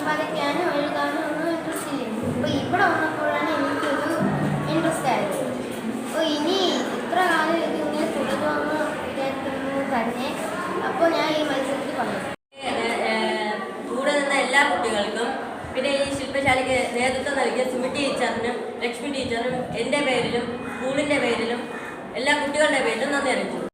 വരയ്ക്കാനും എഴുതാനും ഒന്നും ഇൻട്രസ്റ്റ് ഇല്ല. അപ്പോൾ ഇവിടെ വന്നപ്പോഴാണ് എനിക്കൊരു ഇൻട്രസ്റ്റ് ആയത്. അപ്പോൾ ഇനി ഇത്ര കാലം ഇതിങ്ങനെ തുടരുമെന്ന് വിചാരിക്കുന്നു തന്നെ. അപ്പോൾ ഞാൻ ഈ മത്സരത്തിൽ പങ്കെടുക്കും. കൂടെ നിന്ന എല്ലാ കുട്ടികൾക്കും പിന്നെ ഈ ശില്പശാലയ്ക്ക് നേതൃത്വം നൽകിയ സുമി ടീച്ചറിനും ലക്ഷ്മി ടീച്ചറിനും എൻ്റെ പേരിലും സ്കൂളിൻ്റെ പേരിലും എല്ലാ കുട്ടികളുടെ പേരിലും നന്ദി അറിയിച്ചു.